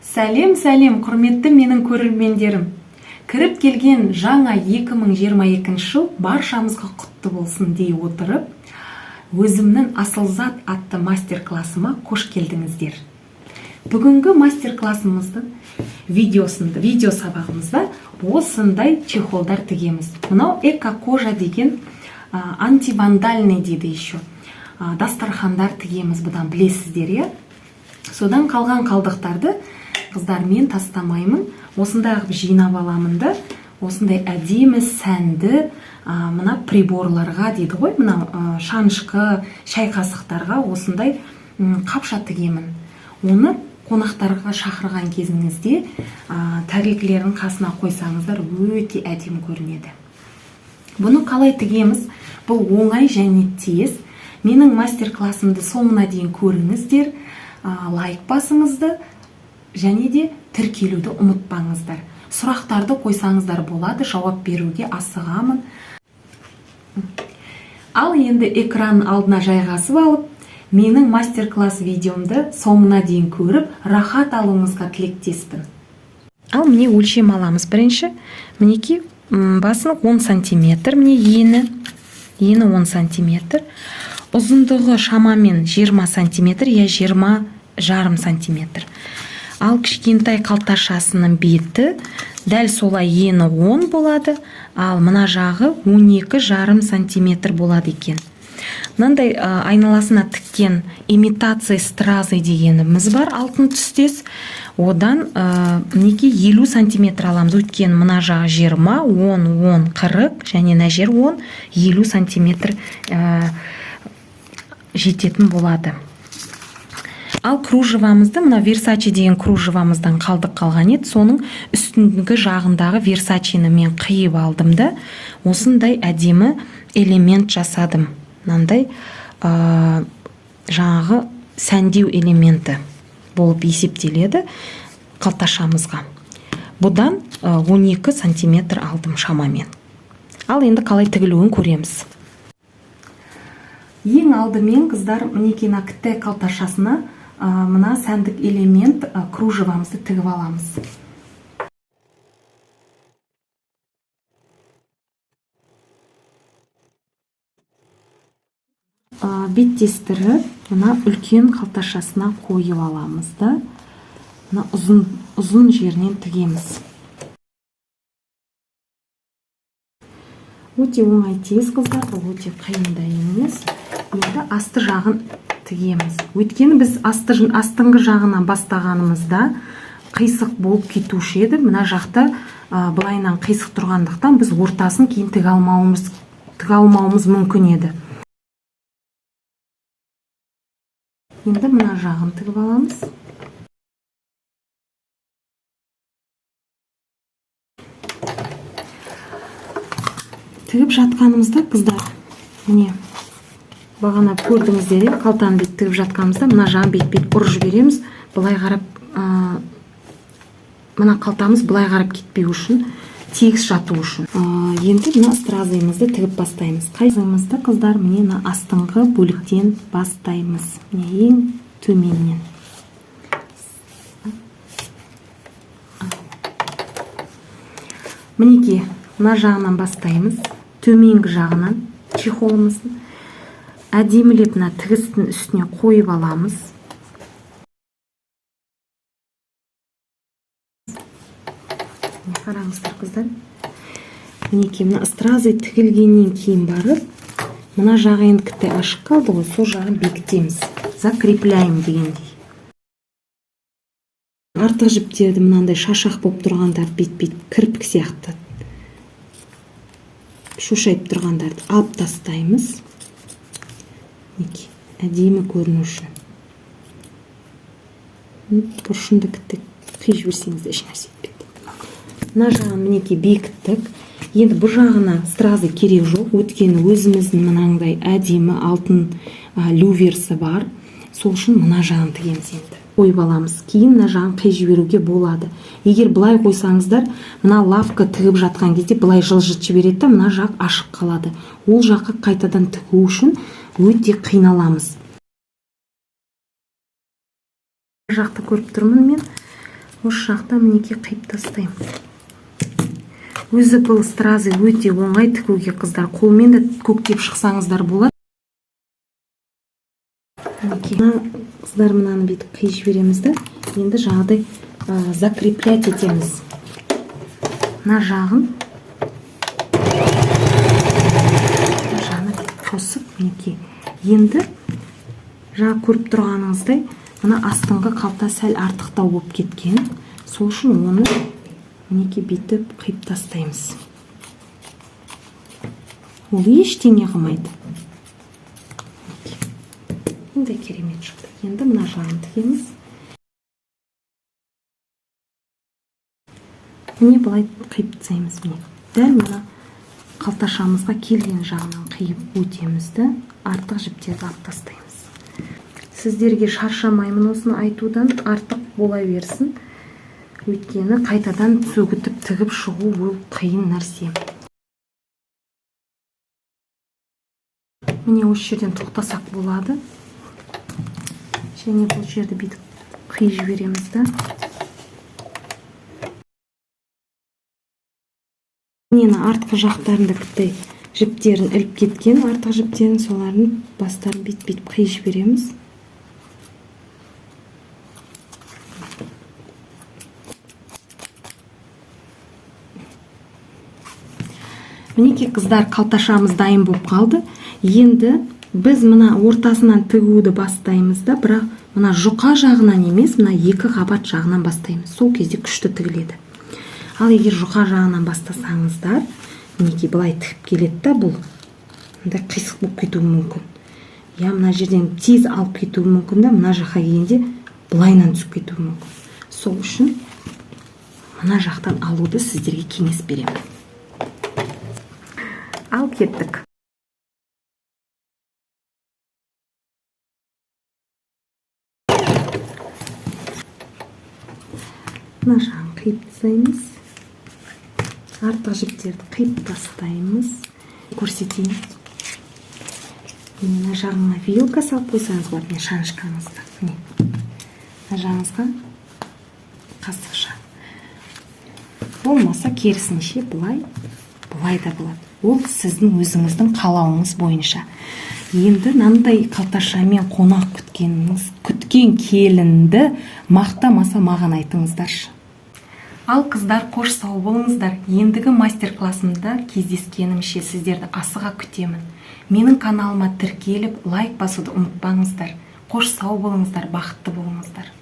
Сәлем, құрметті менің көрермендерім. Кіріп келген жаңа 2022 жыл баршамызға құтты болсын дей отырып, өзімнің Асылзат атты мастер-классыма қош келдіңіздер. Бүгінгі мастер-классымыздың видео сабағымызда осындай чехолдар тігеміз. Мынау эко-кожа деген антивандальный дейді еще. Дастархандар тігеміз, бұдан білесіздер, иә? Содан қалған қалдықтарды қыздар мен тастамаймын. Осындай жинап аламын да, осындай әдемі сәнді мына приборларға дейді ғой, мына шанышқы, шай қасықтарға осындай қапша тігемін. Оны қонақтарға шақырған кезіңізде тәрелкелердің қасына қойсаңыздар өте әдемі көрінеді. Бұны қалай тігеміз? Бұл оңай және тез. Менің мастер-классымды соңына дейін көріңіздер, лайк басыңызды және де тіркелуді ұмытпаңыздар. Сұрақтарды қойсаңыздар болады, жауап беруге асығамын. Ал енді экран алдына жайғасып алып, менің мастер-класс видеомды соңына дейін көріп, рахат алуыңызға тілектеспін. Ал міне өлшем аламыз. Бірінші, мінеки басының 10 сантиметр, міне ені 10 сантиметр. Ұзындығы шамамен 20 сантиметр, я 20,5 сантиметр. Ал кішкентай қалташасының беті дәл солай ені 10 болады, ал мына жағы 12,5 сантиметр болады екен. Мынандай айналасына тіккен имитация стразы дегеніміз бар, алтын түстес. Одан мінеки 50 сантиметр аламыз. Өткен мына жағы 20, 10, 40 және мына жер 10, 50 сантиметр жететін болады. Ал кружевамызды, мына Versace деген кружевамыздан қалдық қалған еді, соның үстіңгі жағындағы Versace'ні мен қиып алдым да, осындай әдемі элемент жасадым. Мынандай жаңағы сәндеу элементі болып есептеледі қалташамызға. Бұдан 12 сантиметр алдым шамамен. Ал енді қалай тігілуін көреміз. Ең алдымен қыздар мінеки кітті қалташасына мына сәндік элемент кружевамызды тігіп аламыз. Беттестірі мына үлкен қалташасына қойып аламыз да, мына ұзын жерінен тігеміз. Өте оңай тез қыздар, өте қиында емес. Енді асты жағын тігеміз. Өйткені біз астыңғы жағынан бастағанымызда қисық болып кетуші еді. Мына жақта былайынан қисық тұрғандықтан біз ортасын кейін тіге алмауымыз мүмкін еді. Енді мына жағын тігіп аламыз. Тігіп жатқанымызда қыздар, міне бағана көрдіңіздер, қалтаны бет тігіп жатқанымызда мына жағын бет ұрып жібереміз. Былай қарап, мына қалтамыз былай қарап кетпеу үшін, тегіс жату үшін. Енді мына стразымызды тігіп бастаймыз. Стразымызды қыздар міне астыңғы бөліктен бастаймыз. Міне ең төменнен. Мінеки мына жағынан бастаймыз. Төменгі жағынан чехолымыздың әдемілеп мына тігістің үстіне қойып аламыз. Қараңыздар қыздар. Мінеки мына стразы тігілгеннен кейін барып, мына жағы енді кітті ашық қалды ғой, сол жағын бекітеміз. Закрепляем дегендей. Артық жіптерді мынандай шашақ болып тұрғандар бет-бет кірпік сияқты шошайып тұрғандарды алып тастаймыз. Әдемі көріну үшін. Бұрышында кітті қиып жіберсеңіз де ешнәрсе етпейді. Мына жағын мінеки бекіттік. Енді бұл жағына стразы керек жоқ. Өйткені өзіміздің мынандай әдемі алтын люверсі бар. Сол үшін мына жағын тігеміз енді. Қойып аламыз. Кейін мына жағын қиып жіберуге болады. Егер былай қойсаңыздар, мына лавка тігіп жатқан кезде былай жылжытып жібереді де, мына жақ ашық қалады. Ол жаққа қайтадан тігу үшін өте қиналамыз. Жақты көріп тұрмын мен. осы жақта мінекей қиып тастаймын. Өзі бұл стразы өте оңай тігуге қыздар. Қолмен де көктеп шықсаңыздар болады. Қыздар мынаны бүйтіп қиып жібереміз де, енді жағдай закреплять етеміз. Мына жағын қосып, мінекей. Енді жаңа көріп тұрғаныңыздай, мына астыңғы қалта сәл артықтау болып кеткен. Сол үшін оны мінекей бүйтіп қиып тастаймыз. Ол ештеңе қылмайды. Енді керемет шықты. Енді мына жағын тігеміз. Міне былай қиып тастаймыз. Дәл мына қалташамызға келген жағынан қиып өтемізді, артық жіптерді алып тастаймыз. Сіздерге шаршамаймын осыны айтудан, артық бола берсін. Өйткені қайтадан сөгітіп тігіп шығу ол қиын нәрсе. Міне осы жерден тоқтасақ болады. Және бұл жерді бүйтіп қиып жібереміз де. Мені артқы жақтарында бітті жіптерін іліп кеткен, артық жіптерін соларын бастарын бит-бит қиып жібереміз. Мінекей қыздар, қалташамыз дайын болып қалды. Енді біз мына ортасынан тігуді бастаймыз да, бірақ мына жұқа жағынан емес, мына екі қабат жағынан бастаймыз. Сол кезде күшті тігіледі. Ал егер жұқа жағынан бастасаңыздар, мінекей былай тігіп келеді да, бұл мындай қисық болып кетуі мүмкін. Я мына жерден тез алып кетуі мүмкін да, мына жаққа келгенде былайынан түсіп кетуі мүмкін. Сол үшін мына жақтан алуды сіздерге кеңес беремін. Ал кеттік. Мына жағын қиып тастаймыз. Артық жіптерді қиып тастаймыз. Көрсетейін. Мына жағына вилка салып қойсаңыз болады, мен шанышқаңызға. Мына жағыңызға қасықша. Болмаса керісінше былай да болады. Ол сіздің өзіңіздің қалауыңыз бойынша. Енді мынандай қалташамен қонақ күткен келінді мақтамаса маған айтыңыздаршы. Ал қыздар, қош сау болыңыздар. Ендігі мастер-классымда кездескенімше сіздерді асыға күтемін. Менің каналыма тіркеліп, лайк басуды ұмытпаңыздар. Қош сау болыңыздар, бақытты болыңыздар.